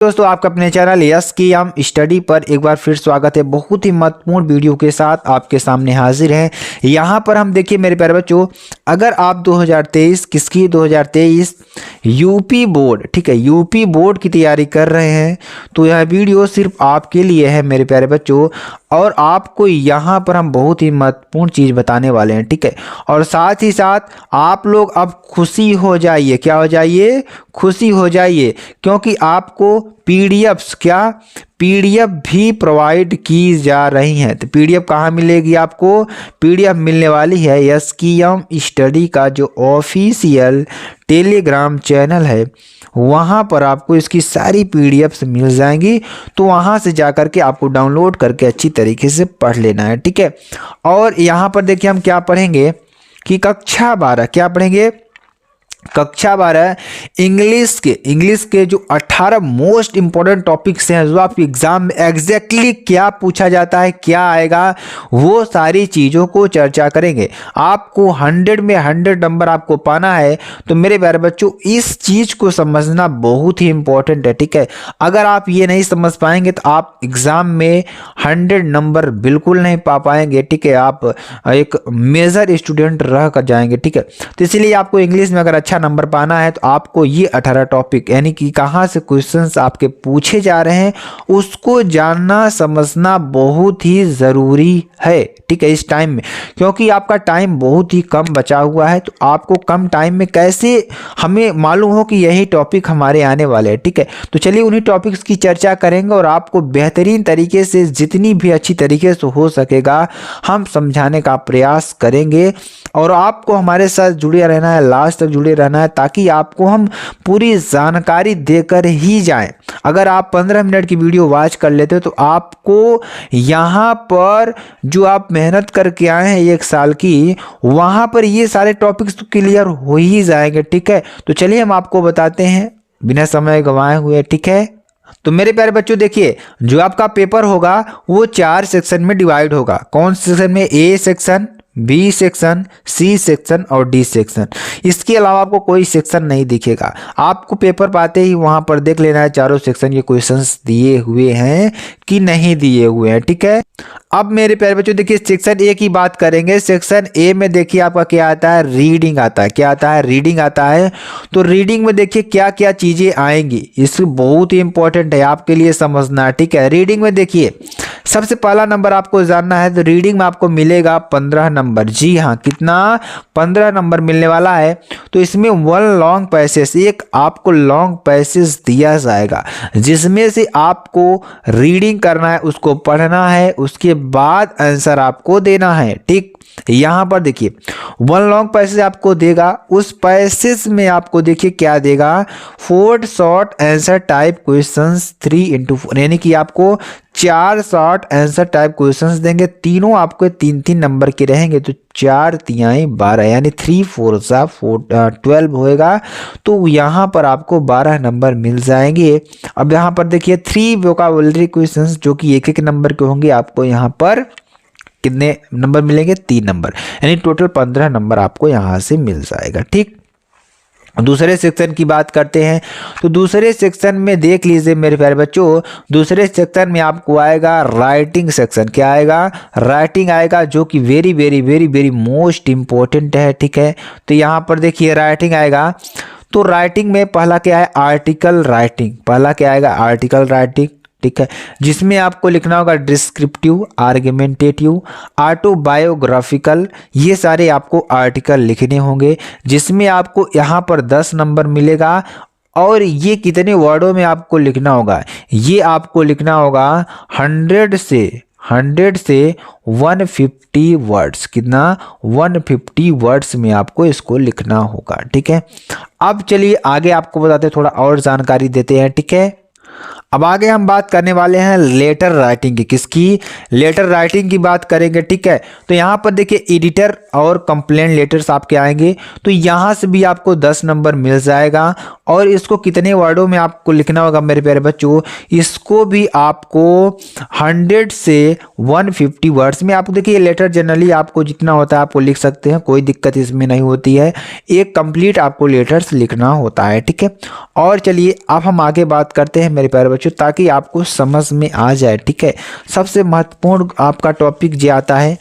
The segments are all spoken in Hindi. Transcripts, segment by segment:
दोस्तों आपका अपने चैनल यस की हम स्टडी पर एक बार फिर स्वागत है। बहुत ही महत्वपूर्ण वीडियो के साथ आपके सामने हाजिर हैं। यहाँ पर हम देखिए मेरे प्यारे बच्चों, अगर आप 2023 किसकी 2023 यूपी बोर्ड, ठीक है, यूपी बोर्ड की तैयारी कर रहे हैं तो यह वीडियो सिर्फ आपके लिए है मेरे प्यारे बच्चों। और आपको यहाँ पर हम बहुत ही महत्वपूर्ण चीज़ बताने वाले हैं, ठीक है। और साथ ही साथ आप लोग अब खुशी हो जाइए, क्या हो जाइए, खुशी हो जाइए, क्योंकि आपको पीडीएफ्स पीडीएफ भी प्रोवाइड की जा रही हैं। तो पीडीएफ कहाँ मिलेगी आपको? पीडीएफ मिलने वाली है एसकेएम स्टडी का जो ऑफिशियल टेलीग्राम चैनल है, वहाँ पर आपको इसकी सारी पीडीएफ्स मिल जाएंगी। तो वहाँ से जा करके आपको डाउनलोड करके अच्छी तरीके से पढ़ लेना है, ठीक है। और यहाँ पर देखिए हम क्या पढ़ेंगे कि कक्षा 12 क्या पढ़ेंगे, कक्षा 12 इंग्लिश के जो 18 मोस्ट इंपॉर्टेंट टॉपिक्स हैं, जो आपके एग्जाम में एग्जैक्टली क्या पूछा जाता है, क्या आएगा, वो सारी चीज़ों को चर्चा करेंगे। आपको 100 में 100 नंबर आपको पाना है। तो मेरे प्यारे बच्चों, इस चीज़ को समझना बहुत ही इंपॉर्टेंट है, ठीक है। अगर आप ये नहीं समझ पाएंगे तो आप एग्जाम में 100 नंबर बिल्कुल नहीं पा पाएंगे, ठीक है। आप एक मेजर स्टूडेंट रह कर जाएंगे, ठीक है। तो इसलिए आपको इंग्लिश में अगर अच्छा नंबर पाना है तो आपको ये 18 टॉपिक, यानी कि कहाँ से क्वेश्चंस आपके पूछे जा रहे हैं, उसको जानना समझना बहुत ही ज़रूरी है, ठीक है, इस टाइम में। क्योंकि आपका टाइम बहुत ही कम बचा हुआ है, तो आपको कम टाइम में कैसे हमें मालूम हो कि यही टॉपिक हमारे आने वाले हैं, ठीक है। तो चलिए उन्हीं टॉपिक्स की चर्चा करेंगे और आपको बेहतरीन तरीके से, जितनी भी अच्छी तरीके से हो सकेगा, हम समझाने का प्रयास करेंगे। और आपको हमारे साथ जुड़े रहना है, लास्ट तक जुड़े रहना है, ताकि आपको हम पूरी जानकारी देकर ही जाएं। अगर आप 15 मिनट की वीडियो वॉच कर लेते हो तो आपको यहाँ पर जो आप मेहनत करके आए हैं 1 साल की, वहाँ पर ये सारे टॉपिक्स तो क्लियर हो ही जाएंगे, ठीक है। तो चलिए हम आपको बताते हैं बिना समय गंवाए हुए, ठीक है। तो मेरे प्यारे बच्चों देखिए, जो आपका पेपर होगा वो 4 सेक्शन में डिवाइड होगा। कौन से सेक्शन में? A section, B section, C section और डी सेक्शन। इसके अलावा आपको कोई सेक्शन नहीं दिखेगा। आपको पेपर पाते ही वहां पर देख लेना है चारों सेक्शन के क्वेश्चंस दिए हुए हैं कि नहीं दिए हुए हैं, ठीक है। अब मेरे प्यारे बच्चों देखिए, सेक्शन ए की बात करेंगे। सेक्शन ए में देखिए आपका क्या आता है, रीडिंग आता है। क्या आता है? रीडिंग आता है। तो रीडिंग में देखिए क्या क्या चीजें आएंगी, इसको बहुत ही इंपॉर्टेंट है आपके लिए समझना, ठीक है। रीडिंग में देखिए सबसे पहला नंबर आपको जानना है, तो रीडिंग में आपको मिलेगा 15 नंबर। जी हाँ, कितना? 15 नंबर मिलने वाला है। तो इसमें 1 लॉन्ग पैसेज, एक आपको लॉन्ग पैसेज दिया जाएगा, जिसमें से आपको रीडिंग करना है, उसको पढ़ना है, उसके बाद आंसर आपको देना है, ठीक। यहाँ पर देखिए 1 लॉन्ग पैसेज आपको देगा। उस पैसेज में आपको देखिए क्या देगा, 4 short answer type questions 3x4, यानी कि आपको 4 शॉर्ट आंसर टाइप क्वेश्चंस देंगे। तीनों आपको 3-3 नंबर के रहेंगे। तो 4 तिहाई 12, यानी 3 4 12 होएगा। तो यहाँ पर आपको 12 नंबर मिल जाएंगे। अब यहाँ पर देखिए 3 वोकैबुलरी क्वेश्चंस जो कि 1-1 नंबर के होंगे, आपको यहाँ पर कितने नंबर मिलेंगे? 3 नंबर, यानी टोटल 15 नंबर आपको यहाँ से मिल जाएगा, ठीक। दूसरे सेक्शन की बात करते हैं। तो दूसरे सेक्शन में देख लीजिए मेरे प्यारे बच्चों, दूसरे सेक्शन में आपको आएगा राइटिंग सेक्शन। क्या आएगा? राइटिंग आएगा, जो कि very very very very most important है, ठीक है। तो यहाँ पर देखिए राइटिंग आएगा। तो राइटिंग में पहला क्या है? Article writing. पहला क्या आएगा? आर्टिकल राइटिंग, ठीक है, जिसमें आपको लिखना होगा डिस्क्रिप्टिव, आर्गुमेंटेटिव, ऑटोबायोग्राफिकल, ये सारे आपको आर्टिकल लिखने होंगे, जिसमें आपको यहाँ पर 10 नंबर मिलेगा। और ये कितने वर्डों में आपको लिखना होगा? ये आपको लिखना होगा 100 से 150 वर्ड्स। कितना? 150 वर्ड्स में आपको इसको लिखना होगा, ठीक है। अब चलिए आगे आपको बताते हैं, थोड़ा और जानकारी देते हैं, ठीक है। अब आगे हम बात करने वाले हैं लेटर राइटिंग की। किसकी? लेटर राइटिंग की बात करेंगे, ठीक है। तो यहाँ पर देखिए एडिटर और कंप्लेंट लेटर्स आपके आएंगे, तो यहाँ से भी आपको 10 नंबर मिल जाएगा। और इसको कितने वर्डों में आपको लिखना होगा मेरे प्यारे बच्चों? इसको भी आपको 100 से 150 वर्ड्स में आपको देखिए लेटर जनरली आपको जितना होता है आपको लिख सकते हैं, कोई दिक्कत इसमें नहीं होती है। एक कंप्लीट आपको लेटर्स लिखना होता है, ठीक है। और चलिए अब हम आगे बात करते हैं मेरे प्यारे बच्चों, ताकि आपको समझ में आ जाए, ठीक है। सबसे महत्वपूर्ण आपका टॉपिक जो आता है,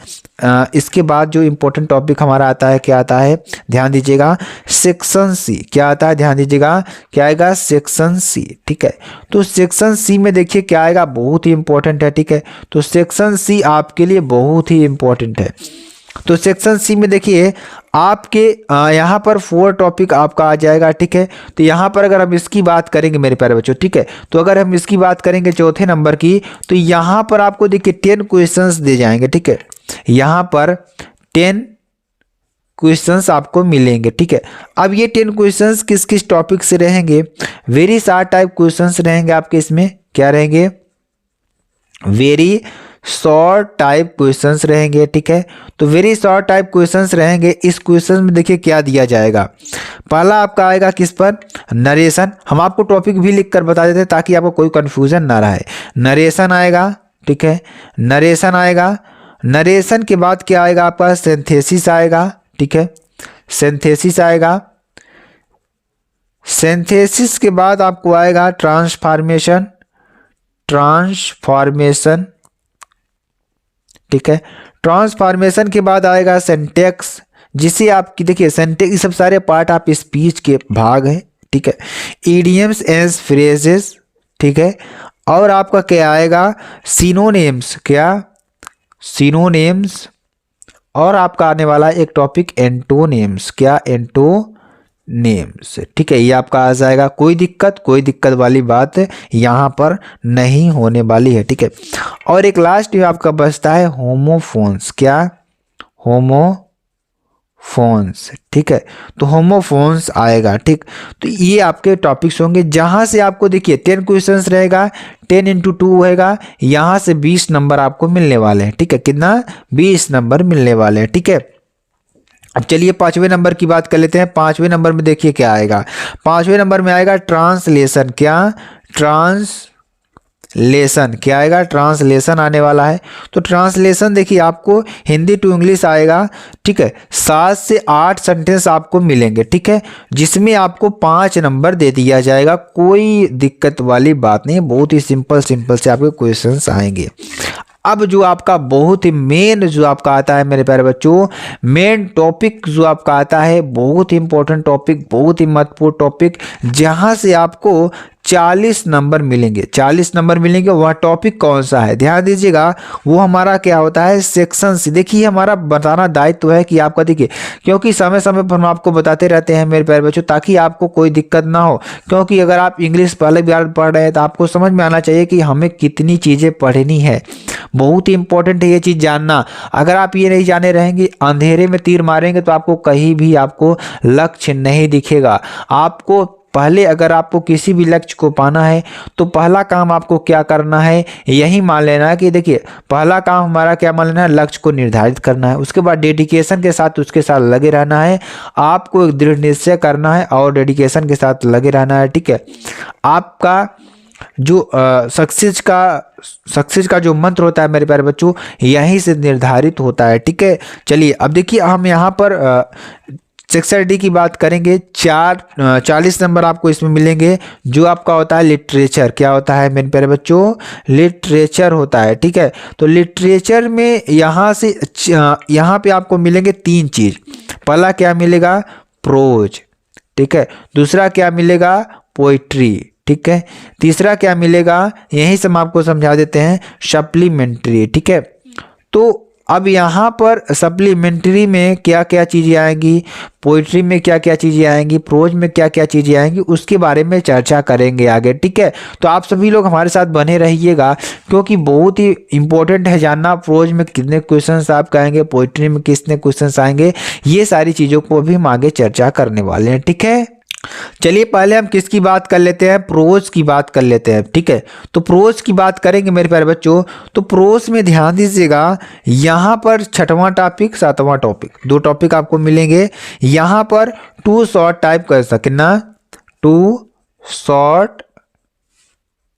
इसके बाद जो इम्पोर्टेंट टॉपिक हमारा आता है, क्या आता है ध्यान दीजिएगा, सेक्शन सी। क्या आता है ध्यान दीजिएगा, क्या आएगा? सेक्शन सी, ठीक है। तो सेक्शन सी में देखिए क्या आएगा, बहुत ही इंपॉर्टेंट है, ठीक है। तो सेक्शन सी आपके लिए बहुत ही इंपॉर्टेंट है। तो सेक्शन सी में देखिए आपके यहाँ पर 4 टॉपिक आपका आ जाएगा, ठीक है। तो यहाँ पर अगर हम इसकी बात करेंगे मेरे प्यारे बच्चों, ठीक है, तो अगर हम इसकी बात करेंगे चौथे नंबर की, तो यहाँ पर आपको देखिए 10 क्वेश्चंस दे जाएंगे, ठीक है। यहाँ पर 10 क्वेश्चंस आपको मिलेंगे, ठीक है। अब ये 10 क्वेश्चंस किस किस टॉपिक से रहेंगे? वेरी शॉर्ट टाइप क्वेश्चंस रहेंगे आपके इसमें। क्या रहेंगे? वेरी शॉर्ट टाइप क्वेश्चंस रहेंगे, ठीक है। तो वेरी शॉर्ट टाइप क्वेश्चंस रहेंगे। इस क्वेश्चन में देखिए क्या दिया जाएगा। पहला आपका आएगा किस पर? नरेशन। हम आपको टॉपिक भी लिख कर बता देते हैं ताकि आपको कोई कंफ्यूजन ना रहे। नरेशन आएगा, ठीक है, नरेशन आएगा। नरेशन के बाद क्या आएगा आपका? सिंथेसिस आएगा, ठीक है, सिंथेसिस आएगा। सिंथेसिस के बाद आपको आएगा ट्रांसफॉर्मेशन, ट्रांसफॉर्मेशन, ठीक है। ट्रांसफॉर्मेशन के बाद आएगा सिंटैक्स, जिसे आपकी देखिए सिंटैक्स, ये सब सारे पार्ट आप स्पीच के भाग हैं, ठीक है। इडियम्स एंड फ्रेजेस, ठीक है। और आपका क्या आएगा? सिनोनिम्स। क्या? सिनोनिम्स। और आपका आने वाला एक टॉपिक एंटोनिम्स। क्या? एंटोनिम्स, ठीक है। ये आपका आ जाएगा। कोई दिक्कत वाली बात यहाँ पर नहीं होने वाली है, ठीक है। और एक लास्ट में आपका बचता है होमोफोन्स। क्या? होमोफोन्स, ठीक है। तो होमोफोन्स आएगा, ठीक। तो ये आपके टॉपिक्स होंगे, जहां से आपको देखिए 10 क्वेश्चंस रहेगा, 10 × 2 होएगा, यहाँ से 20 नंबर आपको मिलने वाले हैं, ठीक है। कितना? 20 नंबर मिलने वाले हैं, ठीक है। अब चलिए 5वें नंबर की बात कर लेते हैं। 5वें नंबर में देखिए क्या आएगा। 5वें नंबर में आएगा ट्रांसलेशन। क्या? ट्रांसलेशन। क्या आएगा? ट्रांसलेशन आने वाला है। तो ट्रांसलेशन देखिए आपको हिंदी टू इंग्लिश आएगा, ठीक है। 7 से 8 सेंटेंस आपको मिलेंगे, ठीक है, जिसमें आपको 5 नंबर दे दिया जाएगा। कोई दिक्कत वाली बात नहीं, बहुत ही सिंपल से आपके क्वेश्चंस आएंगे। अब जो आपका बहुत ही मेन जो आपका आता है मेरे प्यारे बच्चों, मेन टॉपिक जो आपका आता है, बहुत ही इंपॉर्टेंट टॉपिक, बहुत ही महत्वपूर्ण टॉपिक, जहां से आपको 40 नंबर मिलेंगे। 40 नंबर मिलेंगे। वह टॉपिक कौन सा है ध्यान दीजिएगा, वो हमारा क्या होता है? Section C. देखिए हमारा बताना दायित्व है कि आपका देखिए, क्योंकि समय समय पर हम आपको बताते रहते हैं मेरे प्यारे बच्चों, ताकि आपको कोई दिक्कत ना हो। क्योंकि अगर आप इंग्लिश पहले बार पढ़ रहे हैं तो आपको समझ में आना चाहिए कि हमें कितनी चीज़ें पढ़नी है। बहुत ही इंपॉर्टेंट है ये चीज़ जानना। अगर आप ये नहीं जाने रहेंगे, अंधेरे में तीर मारेंगे, तो आपको कहीं भी आपको लक्ष्य नहीं दिखेगा। आपको पहले अगर आपको किसी भी लक्ष्य को पाना है, तो पहला काम आपको क्या करना है, यही मान लेना है कि देखिए पहला काम हमारा क्या मान लेना है? लक्ष्य को निर्धारित करना है। उसके बाद डेडिकेशन के साथ उसके साथ लगे रहना है। आपको एक दृढ़ निश्चय करना है और डेडिकेशन के साथ लगे रहना है, ठीक है। आपका जो सक्सेस का जो मंत्र होता है मेरे प्यारे बच्चों, यहीं से निर्धारित होता है, ठीक है। चलिए अब देखिए हम यहाँ पर सेक्शन डी की बात करेंगे। 40 नंबर आपको इसमें मिलेंगे, जो आपका होता है लिटरेचर। क्या होता है मेरे प्यारे बच्चों? लिटरेचर होता है, ठीक है। तो लिटरेचर में यहाँ पे आपको मिलेंगे 3 चीज़। पहला क्या मिलेगा? प्रोज, ठीक है। दूसरा क्या मिलेगा? पोइट्री, ठीक है। तीसरा क्या मिलेगा? यहीं से हम आपको समझा देते हैं, सप्लीमेंट्री, ठीक है। तो अब यहाँ पर सप्लीमेंट्री में क्या क्या चीज़ें आएंगी, पोइट्री में क्या क्या चीज़ें आएंगी, प्रोज में क्या क्या चीज़ें आएंगी, उसके बारे में चर्चा करेंगे आगे, ठीक है। तो आप सभी लोग हमारे साथ बने रहिएगा, क्योंकि बहुत ही इंपॉर्टेंट है जानना प्रोज में कितने क्वेश्चंस आपके आएंगे, पोइट्री में कितने क्वेश्चंस आएंगे। ये सारी चीज़ों को भी हम आगे चर्चा करने वाले हैं, ठीक है। चलिए पहले हम किसकी बात कर लेते हैं, प्रोज की बात कर लेते हैं। ठीक है, तो प्रोज की बात करेंगे मेरे प्यारे बच्चों, तो प्रोज में ध्यान दीजिएगा, यहाँ पर छठवां टॉपिक सातवां टॉपिक, दो टॉपिक आपको मिलेंगे। यहाँ पर टू शॉर्ट टाइप कर सकना, टू शॉर्ट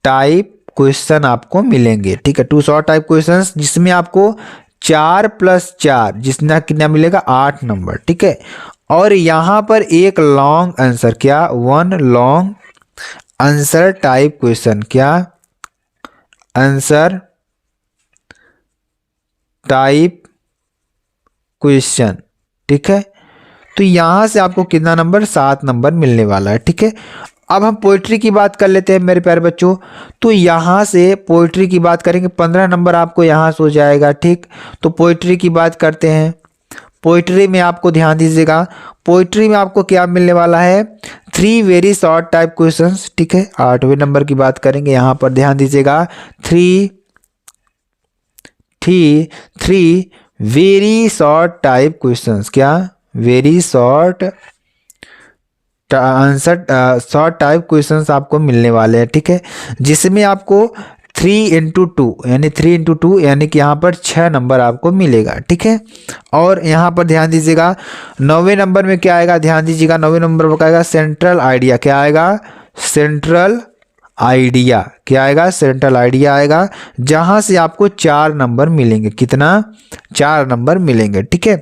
टाइप क्वेश्चन आपको मिलेंगे। ठीक है, टू शॉर्ट टाइप क्वेश्चन जिसमें आपको 4+4 जितना कितना मिलेगा 8 नंबर। ठीक है, और यहाँ पर एक लॉन्ग आंसर, क्या, one long answer type question, क्या, आंसर टाइप क्वेश्चन। ठीक है, तो यहां से आपको कितना नंबर, 7 नंबर मिलने वाला है। ठीक है, अब हम पोइट्री की बात कर लेते हैं मेरे प्यारे बच्चों, तो यहाँ से पोइट्री की बात करेंगे, 15 नंबर आपको यहाँ से हो जाएगा। ठीक, तो पोइट्री की बात करते हैं। पोइट्री में आपको ध्यान दीजिएगा, पोइट्री में आपको क्या मिलने वाला है, 3 वेरी शॉर्ट टाइप क्वेश्चंस। ठीक है, 8वें नंबर की बात करेंगे, यहाँ पर ध्यान दीजिएगा, three very short type questions, क्या, very short answer short type questions आपको मिलने वाले हैं। ठीक है, जिसमें आपको 3×2 यानी 3×2 यानी कि यहाँ पर 6 नंबर आपको मिलेगा। ठीक है, और यहाँ पर ध्यान दीजिएगा 9वें नंबर में क्या आएगा, ध्यान दीजिएगा 9वें नंबर पर क्या आएगा, सेंट्रल आइडिया, क्या आएगा, सेंट्रल आइडिया, क्या आएगा, सेंट्रल आइडिया आएगा, जहां से आपको 4 नंबर मिलेंगे। कितना, 4 नंबर मिलेंगे। ठीक है,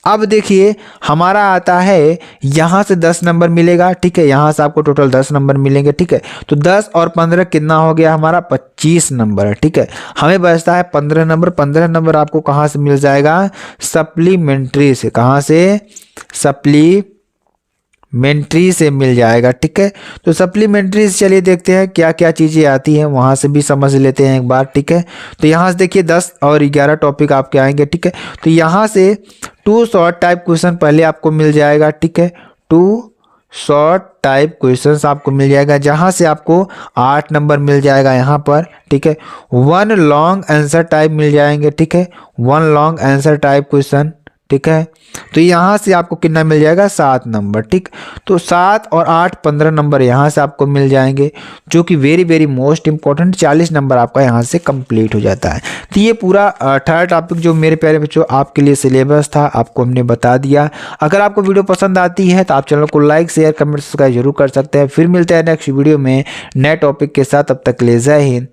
अब देखिए हमारा आता है यहाँ से 10 नंबर मिलेगा। ठीक है, यहाँ से आपको टोटल 10 नंबर मिलेंगे। ठीक है, तो 10 और 15 कितना हो गया हमारा, 25 नंबर है। ठीक है, हमें बचता है 15 नंबर। 15 नंबर आपको कहाँ से मिल जाएगा, सप्लीमेंट्री से, कहाँ से, सप्लीमेंट्री से मिल जाएगा। ठीक है, तो सप्लीमेंट्री से चलिए देखते हैं क्या क्या चीज़ें आती हैं, वहाँ से भी समझ लेते हैं एक बार। ठीक है, तो यहाँ से देखिए 10 और 11 टॉपिक आपके आएंगे। ठीक है, तो यहाँ से 2 शॉर्ट टाइप क्वेश्चन पहले आपको मिल जाएगा। ठीक है, 2 शॉर्ट टाइप क्वेश्चंस आपको मिल जाएगा, जहाँ से आपको 8 नंबर मिल जाएगा यहाँ पर। ठीक है, 1 लॉन्ग आंसर टाइप मिल जाएंगे। ठीक है, 1 लॉन्ग आंसर टाइप क्वेश्चन। ठीक है, तो यहाँ से आपको कितना मिल जाएगा, 7 नंबर। ठीक, तो 7 और 8 15 नंबर यहाँ से आपको मिल जाएंगे, जो कि very very most important, 40 number आपका यहाँ से कंप्लीट हो जाता है। तो ये पूरा 18 टॉपिक जो मेरे प्यारे बच्चों आपके लिए सिलेबस था, आपको हमने बता दिया। अगर आपको वीडियो पसंद आती है तो आप चैनल को लाइक शेयर कमेंट सब्सक्राइब जरूर कर सकते हैं। फिर मिलते हैं नेक्स्ट वीडियो में नए टॉपिक के साथ, तब तक ले जय हिंद।